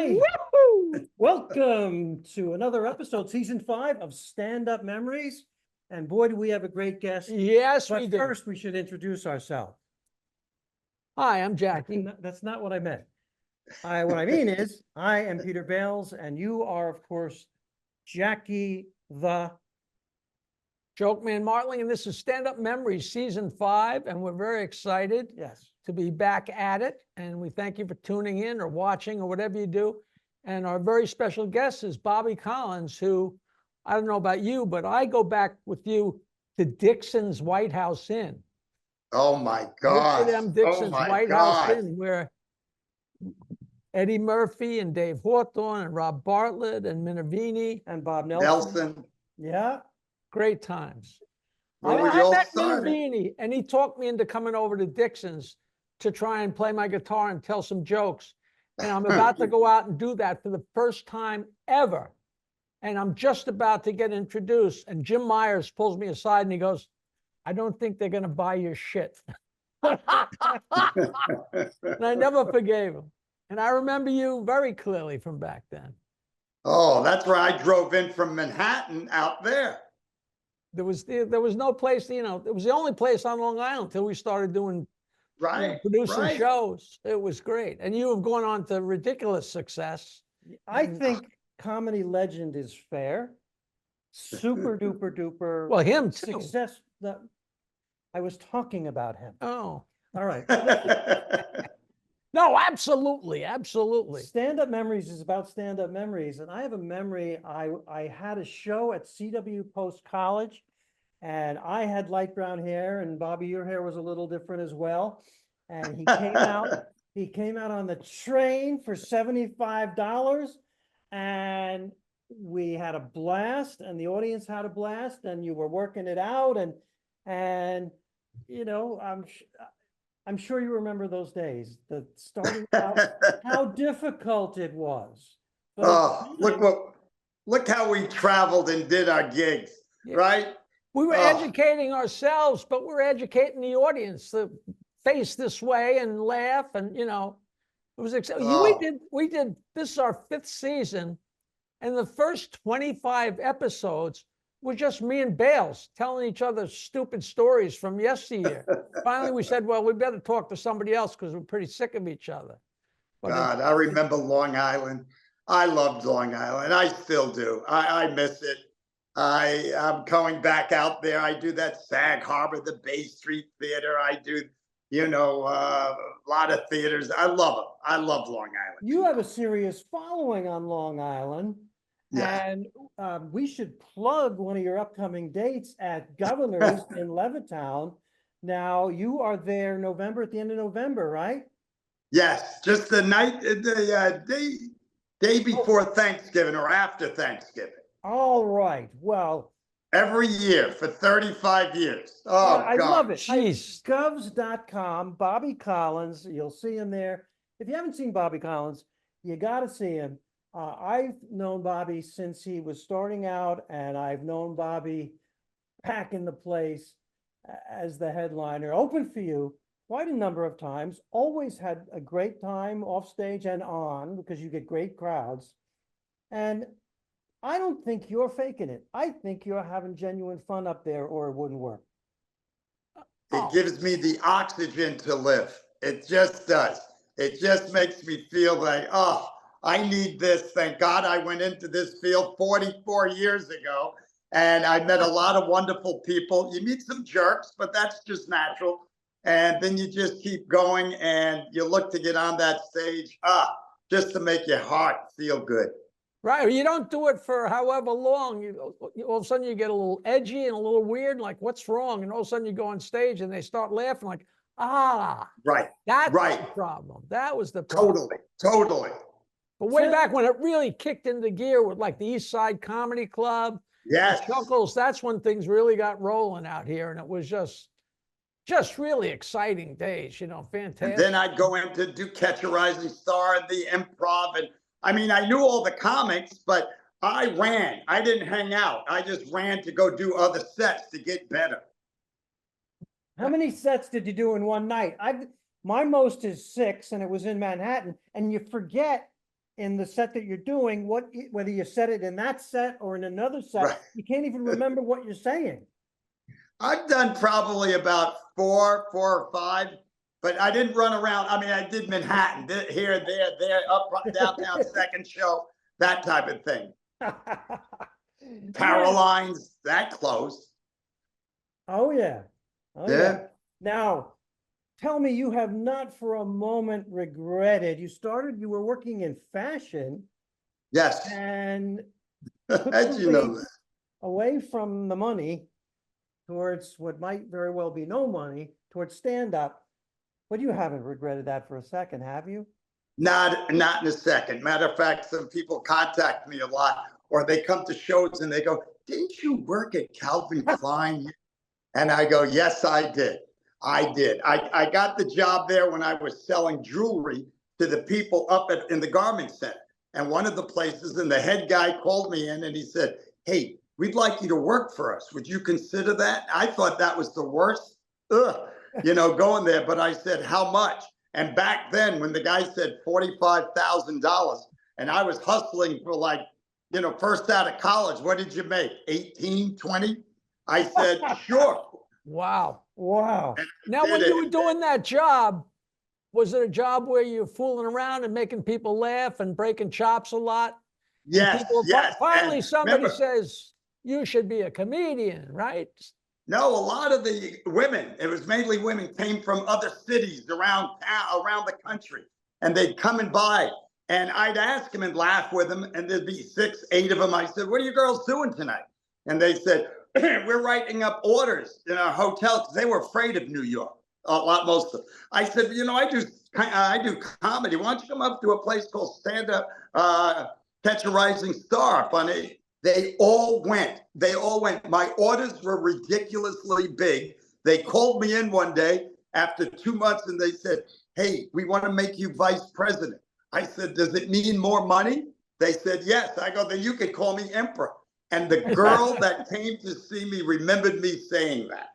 Hi, Woohoo! welcome to another episode, season 5 of Stand Up Memories. And boy, do we have a great guest. Yes, we But do. first, we should introduce ourselves. Hi, I'm Jackie. That's not what I meant. What I mean is, I am Peter Bales, and you are, of course, Jackie the. Joke Man Martling, and this is Stand Up Memories, season 5, and we're very excited Yes. to be back at it. And we thank you for tuning in or watching or whatever you do. And our very special guest is Bobby Collins, who, I don't know about you, but I go back with you to Dixon's White House Inn. Oh my God. Dixon's White House Inn, where Eddie Murphy and Dave Hawthorne and Rob Bartlett and Minervini And Bob Nelson. Yeah. Great times. Well, I met Minervini, and he talked me into coming over to Dixon's to try and play my guitar and tell some jokes. And I'm about to go out and do that for the first time ever. And I'm just about to get introduced. And Jim Myers pulls me aside and he goes, I don't think they're going to buy your shit. And I never forgave him. And I remember you very clearly from back then. Oh, that's where I drove in from Manhattan out there. There was no place, it was the only place on Long Island until we started doing, producing shows. It was great. And you have gone on to ridiculous success. I think comedy legend is fair. Super duper duper. Well, him too. Success. I was talking about him. Oh, all right. No, absolutely. Absolutely. Stand-up memories is about stand-up memories. And I have a memory. I had a show at CW Post College, and I had light brown hair, and Bobby, your hair was a little different as well. And he came out on the train for $75, and we had a blast, and the audience had a blast, and you were working it out. And I'm sure you remember those days, the starting out, how difficult it was. But look how we traveled and did our gigs, right? We were educating ourselves, but we're educating the audience to face this way and laugh. And, it was exciting. We did, this is our 5th season, and the first 25 episodes were just me and Bales telling each other stupid stories from yesteryear. Finally, we said, well, we better talk to somebody else because we're pretty sick of each other. But I remember Long Island. I loved Long Island. I still do. I miss it. I'm going back out there. I do that Sag Harbor, the Bay Street Theater. I do, a lot of theaters. I love them. I love Long Island. You have a serious following on Long Island. Yeah. And we should plug one of your upcoming dates at Governor's in Levittown. Now, you are there at the end of November, right? Yes, just the night, the day before Thanksgiving or after Thanksgiving. All right. Well, every year for 35 years. Oh, I love it. Jeez. Govs.com, Bobby Collins. You'll see him there. If you haven't seen Bobby Collins, you got to see him. I've known Bobby since he was starting out, and I've known Bobby packing the place as the headliner. Open for you quite a number of times. Always had a great time off stage and on, because you get great crowds. And I don't think you're faking it. I think you're having genuine fun up there, or it wouldn't work. It gives me the oxygen to live. It just does. It just makes me feel like, I need this. Thank God I went into this field 44 years ago, and I met a lot of wonderful people. You meet some jerks, but that's just natural. And then you just keep going, and you look to get on that stage, just to make your heart feel good. Right. You don't do it for however long. All of a sudden you get a little edgy and a little weird, like, what's wrong? And all of a sudden you go on stage and they start laughing like, right. That's the problem. That was the problem. Totally. But way back when it really kicked into gear with like the East Side Comedy Club, Chuckles, that's when things really got rolling out here. And it was just really exciting days, fantastic. And then I'd go in to do Catch a Rising Star and the Improv. And I mean, I knew all the comics, but I ran. I didn't hang out. I just ran to go do other sets to get better. How many sets did you do in one night? My most is 6, and it was in Manhattan. And you forget in the set that you're doing, whether you said it in that set or in another set, Right. you can't even remember what you're saying. I've done probably about four or five, but I didn't run around. I mean, I did Manhattan, here, there, up, downtown, second show, that type of thing. Caroline's, that close. Oh yeah. Oh yeah. Yeah. Now, tell me, you have not for a moment regretted, you were working in fashion Yes. and How'd you know that? away from the money towards what might very well be no money, towards stand-up. But you haven't regretted that for a second, have you? Not in a second. Matter of fact, some people contact me a lot, or they come to shows and they go, "Didn't you work at Calvin Klein?" And I go, "Yes, I did. I did. I got the job there when I was selling jewelry to the people up in the garment center. And one of the places, and the head guy called me in and he said, 'Hey, we'd like you to work for us. Would you consider that?' I thought that was the worst, going there. But I said, 'How much?' And back then, when the guy said $45,000, and I was hustling for first out of college, what did you make? 18, 20? I said, sure. Wow. Wow. Now, when you were doing that job, was it a job where you're fooling around and making people laugh and breaking chops a lot? Yes, yes. Finally, And somebody remember, says, you should be a comedian, right? no, a lot of the women, it was mainly women, came from other cities around the country, and they'd come and by, and I'd ask them and laugh with them, and there'd be 6, 8 of them. I said, "What are you girls doing tonight?" And they said, "We're writing up orders in our hotel," because they were afraid of New York. Most of them. I said, I do comedy. Why don't you come up to a place called Stand Up, Catch a Rising Star up on it? They all went. My orders were ridiculously big. They called me in one day after 2 months and they said, "Hey, we want to make you vice president." I said, "Does it mean more money?" They said, "Yes." I go, "Then you could call me emperor." And the girl that came to see me remembered me saying that.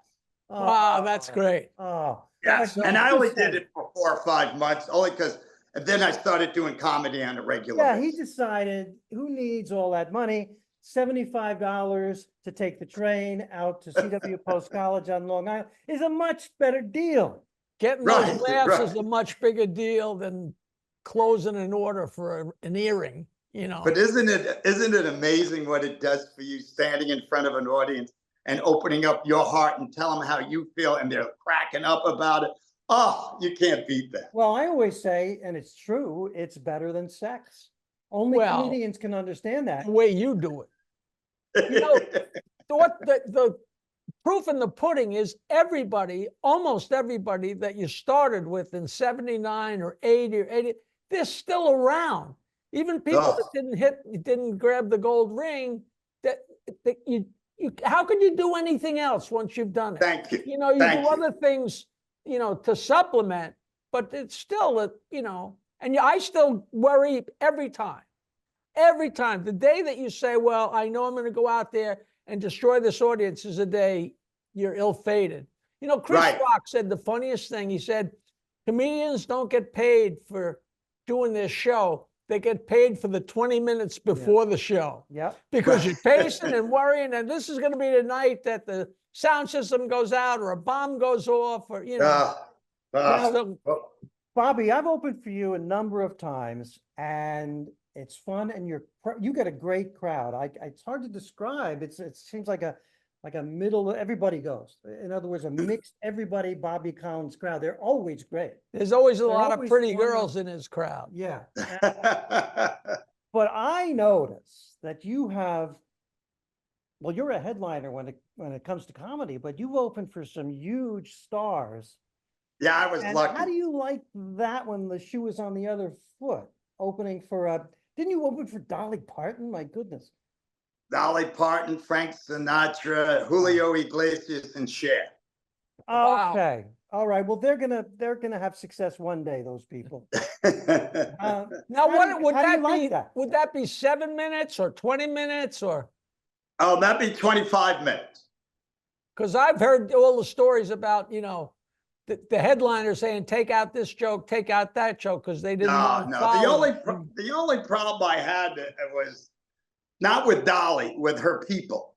Wow, that's great. Oh, yes. And I only did it for 4 or 5 months, only because then I started doing comedy on a regular basis. He decided, who needs all that money? $75 to take the train out to CW Post College on Long Island is a much better deal. Getting those laughs is a much bigger deal than closing an order for an earring, But isn't it amazing what it does for you standing in front of an audience and opening up your heart and tell them how you feel and they're cracking up about it? Oh, you can't beat that. Well, I always say, and it's true, it's better than sex. Only comedians can understand that. The way you do it. The proof in the pudding is almost everybody that you started with in 79 or 80, they're still around. Even people that didn't grab the gold ring, how could you do anything else once you've done it? Thank you. You do other things, to supplement, but it's still and I still worry every time. Every time. The day that you say, well, I know I'm going to go out there and destroy this audience is a day you're ill-fated. Chris Rock said the funniest thing. He said, comedians don't get paid for doing their show. They get paid for the 20 minutes before the show. Yeah. Because you're pacing and worrying, and this is going to be the night that the sound system goes out or a bomb goes off or, Bobby, I've opened for you a number of times, and it's fun, and you get a great crowd. It's hard to describe. It seems like a middle. Everybody goes. In other words, a mixed everybody Bobby Collins crowd. They're always great. There's always a lot of pretty girls in his crowd. Yeah. But I notice that you're a headliner when it comes to comedy, but you've opened for some huge stars. Yeah, I was lucky. How do you like that when the shoe is on the other foot? Opening for didn't you open for Dolly Parton? My goodness. Dolly Parton, Frank Sinatra, Julio Iglesias, and Cher. Okay. All right. Well, they're gonna have success one day, those people. Now, would that be 7 minutes or 20 minutes or? Oh, that'd be 25 minutes. Because I've heard all the stories about, the headliner saying, take out this joke, take out that joke, because they didn't want to No. follow. The only problem I had was not with Dolly, with her people.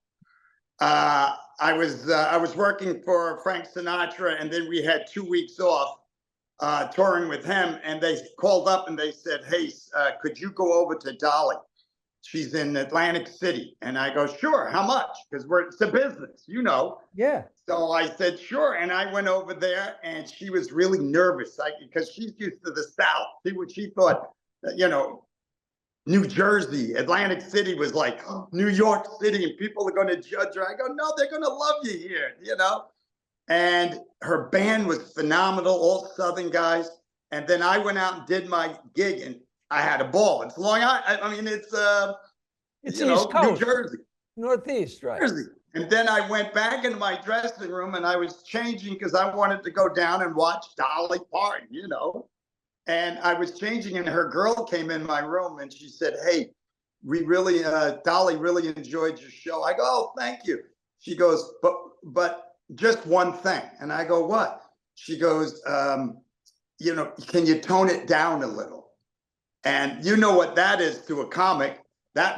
I was working for Frank Sinatra, and then we had 2 weeks off touring with him, and they called up and they said, hey, could you go over to Dolly? She's in Atlantic City. And I go, sure, how much? Because it's a business, you know. Yeah. So I said, sure. And I went over there, and she was really nervous because she's used to the South. She thought, you know, New Jersey, Atlantic City was like New York City, and people are going to judge her. I go, no, they're going to love you here, you know. And her band was phenomenal, all Southern guys. And then I went out and did my gig, and I had a ball. It's Long Island. I mean, it's East Coast, New Jersey, Northeast, right? Jersey. And then I went back into my dressing room, and I was changing because I wanted to go down and watch Dolly Parton, you know. And I was changing, and her girl came in my room, and she said, hey, Dolly really enjoyed your show. I go, oh, thank you. She goes, but just one thing. And I go, what? She goes, you know, can you tone it down a little? And you know what that is to a comic. I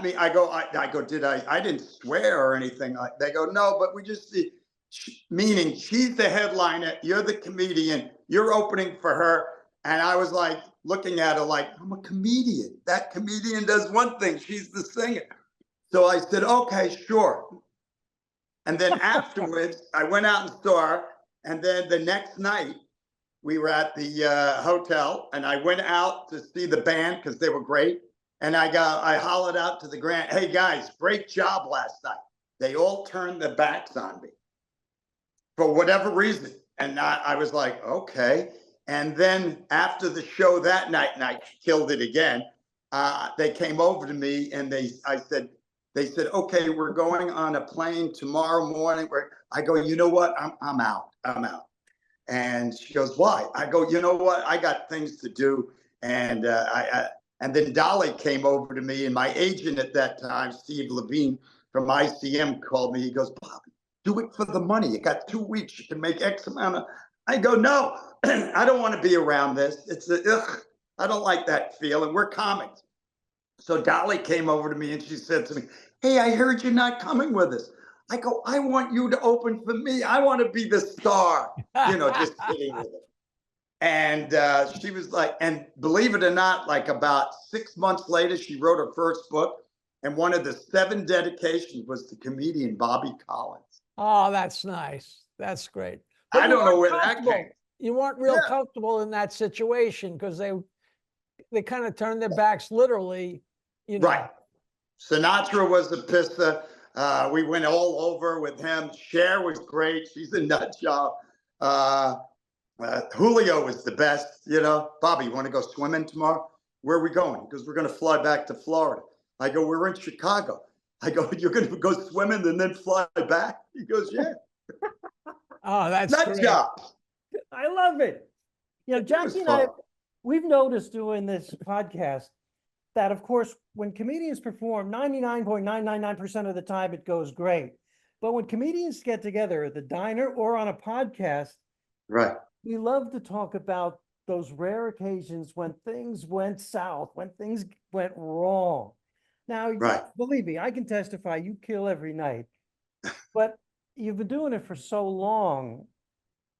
didn't swear or anything. They go, no, but we just see, meaning she's the headliner, you're the comedian, you're opening for her. And I was like looking at her like, I'm a comedian. That comedian does one thing, she's the singer. So I said, okay, sure. And then afterwards, I went out and saw her. And then the next night, we were at the hotel, and I went out to see the band because they were great. And I hollered out to the Grant, hey guys, great job last night. They all turned their backs on me for whatever reason. And I was like, okay. And then after the show that night, and I killed it again, they came over to me, and they said, okay, we're going on a plane tomorrow morning. I go, you know what? I'm out. And she goes, why? I go, you know what? I got things to do. And then Dolly came over to me, and my agent at that time, Steve Levine from ICM, called me. He goes, Bobby, do it for the money. You got 2 weeks. You can make X amount of. I go, no, I don't want to be around this. I don't like that feeling. We're comics. So Dolly came over to me, and she said to me, hey, I heard you're not coming with us. I go, I want you to open for me. I want to be the star, you know, just kidding with it. And she was like, and believe it or not, like about 6 months later, she wrote her first book. And one of the 7 dedications was to comedian Bobby Collins. Oh, that's nice. That's great. But I don't know where that came. You weren't real comfortable in that situation because they kind of turned their backs literally, you know. Right. Sinatra was a pisser. We went all over with him. Cher was great. She's a nut job. Julio was the best, you know. Bobby, you want to go swimming tomorrow? Where are we going? Because we're going to fly back to Florida. I go, we're in Chicago. I go, you're going to go swimming and then fly back? He goes, yeah. Oh, that's nut great. job. I love it. You know, Jackie and I, we've noticed doing this podcast that, of course, when comedians perform, 99.999% of the time it goes great. But when comedians get together at the diner or on a podcast, right, we love to talk about those rare occasions when things went south, when things went wrong. Now, believe me, I can testify you kill every night, but you've been doing it for so long.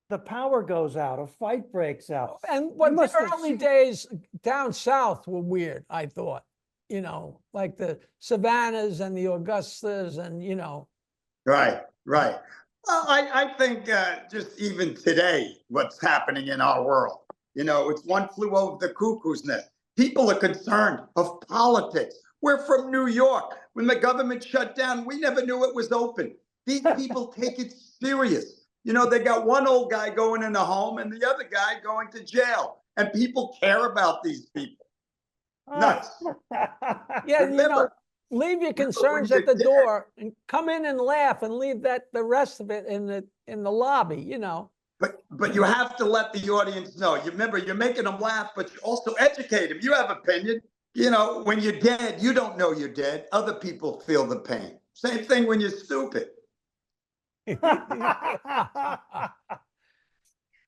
The power goes out, a fight breaks out. And what the early days down south were weird, I thought, you know, like the Savannahs and the Augustas and, you know. Right. Well, I think just even today, what's happening in our world, you know, it's one flew over the cuckoo's nest. People are concerned of politics. We're from New York. When the government shut down, we never knew it was open. These people take it serious. You know, they got one old guy going in a home and the other guy going to jail. And people care about these people. Nuts. Yeah, remember, you know, leave your concerns at the door and come in and laugh and leave the rest of it in the lobby, you know. But you have to let the audience know. You remember, you're making them laugh, but you also educate them. You have opinion. You know, when you're dead, you don't know you're dead. Other people feel the pain. Same thing when you're stupid.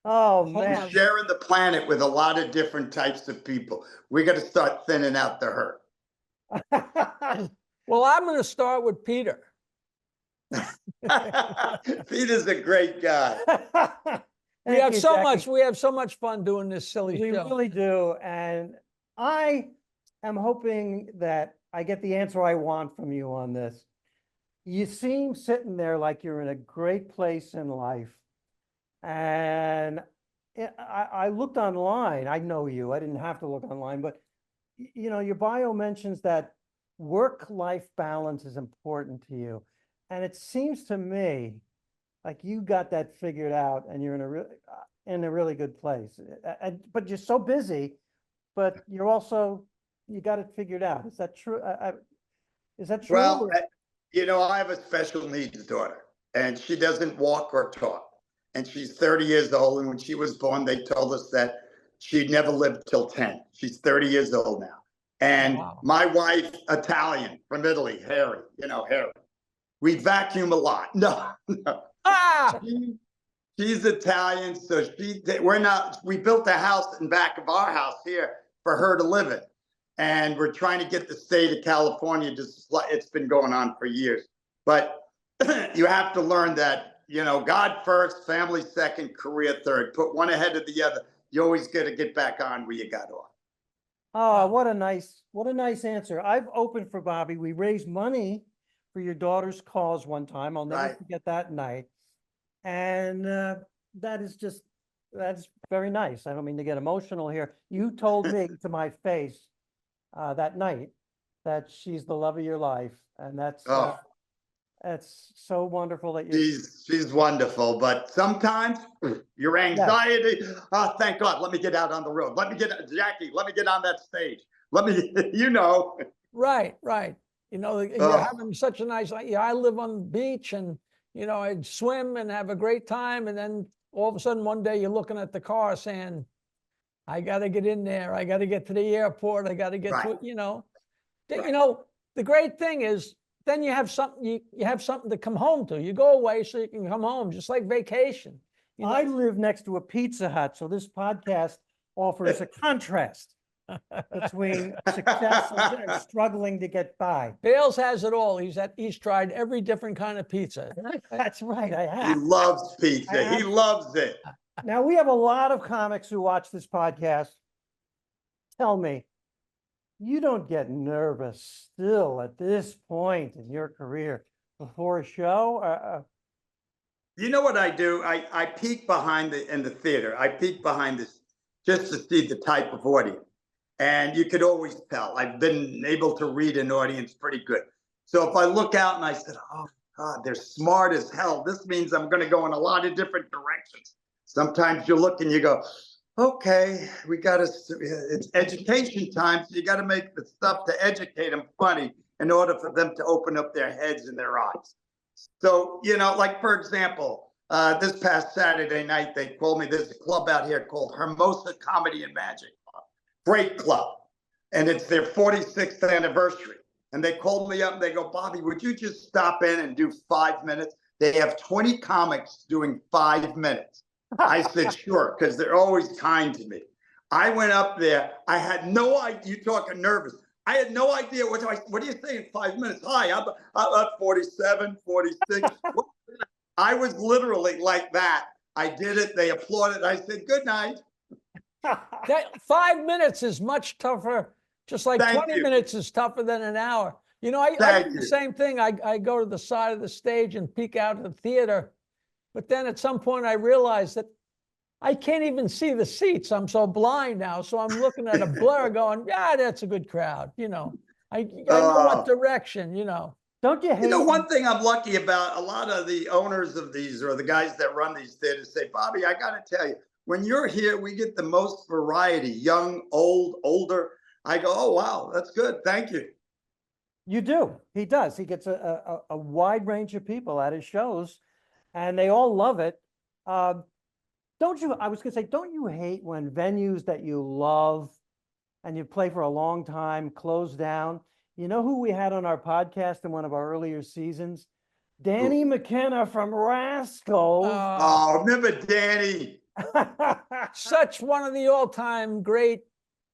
Oh, Hold We're man. on. sharing the planet with a lot of different types of people. We got to start thinning out the herd. Well, I'm going to start with Peter. Peter's a great guy. We Thank have you, so Jackie. much. We have so much fun doing this silly We show. really do. And I am hoping that I get the answer I want from you on this. You seem sitting there like you're in a great place in life. And I looked online. I know you. I didn't have to look online, but you know, your bio mentions that work-life balance is important to you. And it seems to me like you got that figured out and you're in a really good place. But you're so busy, but you're also, you got it figured out. Is that true? Is that true? Well, you know, I have a special needs daughter, and she doesn't walk or talk. And she's 30 years old. And when she was born, they told us that she'd never live till 10. She's 30 years old now. And Wow. my wife, Italian from Italy, Harry, you know, Harry. We vacuum a lot. No, no. Ah! She's Italian, so we built a house in back of our house here for her to live in. And we're trying to get the state of California to supply. It's been going on for years. But you have to learn that, you know, God first, family second, career third. Put one ahead of the other. You always got to get back on where you got off. Oh, what a nice answer. I've opened for Bobby. We raised money for your daughter's cause one time. I'll never Right. forget that night. And that's very nice. I don't mean to get emotional here. You told me to my face that night that she's the love of your life. And Oh, that's so wonderful that you. she's wonderful. But sometimes your anxiety, oh, thank God, let me get out on the road. Jackie, let me get on that stage. Let me, you know. Right, right. You know, you're having such a nice, yeah, I live on the beach and, you know, I'd swim and have a great time. And then all of a sudden one day you're looking at the car saying, I got to get in there. I got to get to the airport. I got to get Right. to it, you know. Right. You know, the great thing is then you have something, you have something to come home to. You go away so you can come home, just like vacation. You know? I live next to a Pizza Hut, so this podcast offers a contrast between success and struggling to get by. Bales has it all. He's tried every different kind of pizza. That's right, I He have. loves pizza. He loves it. Now, we have a lot of comics who watch this podcast. Tell me, you don't get nervous still at this point in your career before a show? You know what I do? I peek behind in the theater. I peek behind this just to see the type of audience. And you could always tell. I've been able to read an audience pretty good. So if I look out and I said, oh God, they're smart as hell. This means I'm going to go in a lot of different directions. Sometimes you look and you go, okay, it's education time. So you got to make the stuff to educate them funny in order for them to open up their heads and their eyes. So, you know, like, for example, this past Saturday night, they called me. There's a club out here called Hermosa Comedy and Magic. Great club. And it's their 46th anniversary. And they called me up and they go, Bobby, would you just stop in and do 5 minutes? They have 20 comics doing 5 minutes. I said, sure, because they're always kind to me. I went up there. I had no idea. You talking nervous. I had no idea. What do you say in 5 minutes? Hi, I'm 47, 46. I was literally like that. I did it. They applauded. I said, good night. That 5 minutes is much tougher. Just like 20 minutes is tougher than an hour. You know, I do the same thing. I go to the side of the stage and peek out at the theater. But then at some point I realized that I can't even see the seats. I'm so blind now. So I'm looking at a blur going, yeah, that's a good crowd. You know, I know what direction, you know. Don't you hate? You know, one thing I'm lucky about, a lot of the owners of these or the guys that run these theaters say, Bobby, I got to tell you, when you're here, we get the most variety, young, old, older. I go, oh, wow, that's good. Thank you. You do. He does. He gets a wide range of people at his shows and they all love it. I was going to say, don't you hate when venues that you love and you play for a long time close down? You know who we had on our podcast in one of our earlier seasons? Danny McKenna from Rascals. Oh, remember Danny? Such one of the all-time great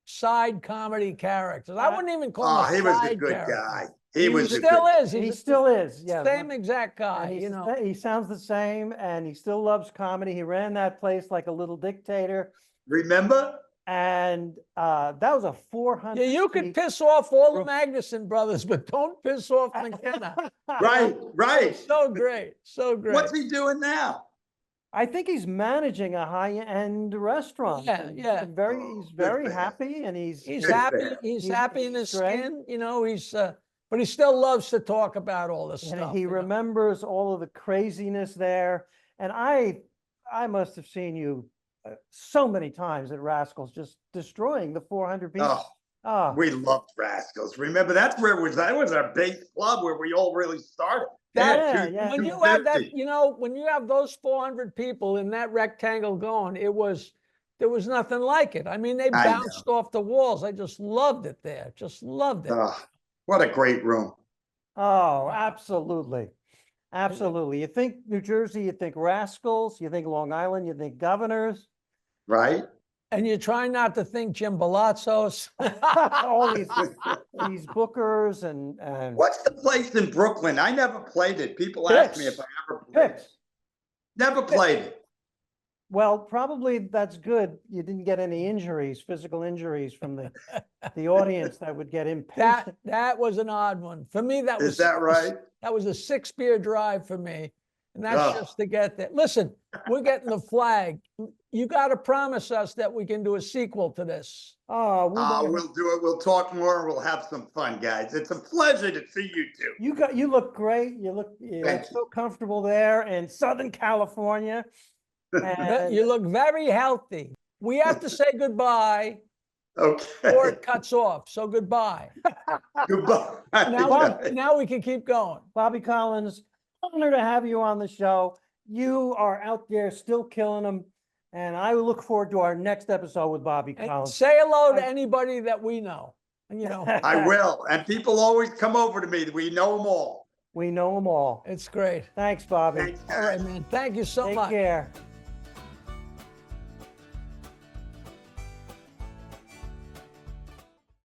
side comedy characters. I wouldn't even call him Oh, a he was a side good character. guy. He was a still good. is. He He's still is, yeah. same exact And guy, you know. he sounds the same, and he still loves comedy. He ran that place like a little dictator, Remember? and that was a 400. Yeah, you could piss off all the Magnuson brothers, but don't piss off McKenna. Right, right. So great, so great. What's he doing now? I think he's managing a high-end restaurant. Yeah, and yeah. He's very happy, and he's He's Good happy. man. He's He's happy in his straight. skin, you know. But he still loves to talk about all this and stuff. he you know. remembers all of the craziness there. And I must have seen you so many times at Rascals, just destroying the 400 people. Oh, Ah, we loved Rascals. Remember, that's where it was. That was our base club where we all really started. Yeah, two- yeah. When you have that, 250. you know, when you have those 400 people in that rectangle going, there was nothing like it. I mean, they I know. bounced off the walls. I just loved it there. Just loved it. Oh, what a great room. oh, absolutely. Absolutely. You think New Jersey, you think Rascals, you think Long Island, you think Governors. Right? And you try not to think Jim Balazzos. All these bookers and What's the place in Brooklyn? I never played it. People ask me if I ever played it. Pips. Never played it. Well, probably that's good. You didn't get any injuries, physical injuries from the audience that would get impatient. That was an odd one. For me, that was Is that right? That was a 6-beer drive for me. And that's Ugh. just to get there. Listen, we're getting the flag. You got to promise us that we can do a sequel to this. Oh, We'll do it. We'll talk more and we'll have some fun, guys. It's a pleasure to see you two. you look great. You look Thank so comfortable there in Southern California. And You look very healthy. We have to say goodbye or Okay. it cuts off. So goodbye. Goodbye. Now we can keep going. Bobby Collins, honor to have you on the show. You are out there still killing them. And I look forward to our next episode with Bobby And Collins. say hello to anybody that we know. And, you know, I will. And people always come over to me. We know them all. We know them all. it's great. Thanks, Bobby. Thanks, All right, guys. man. Thank you so Take much. care.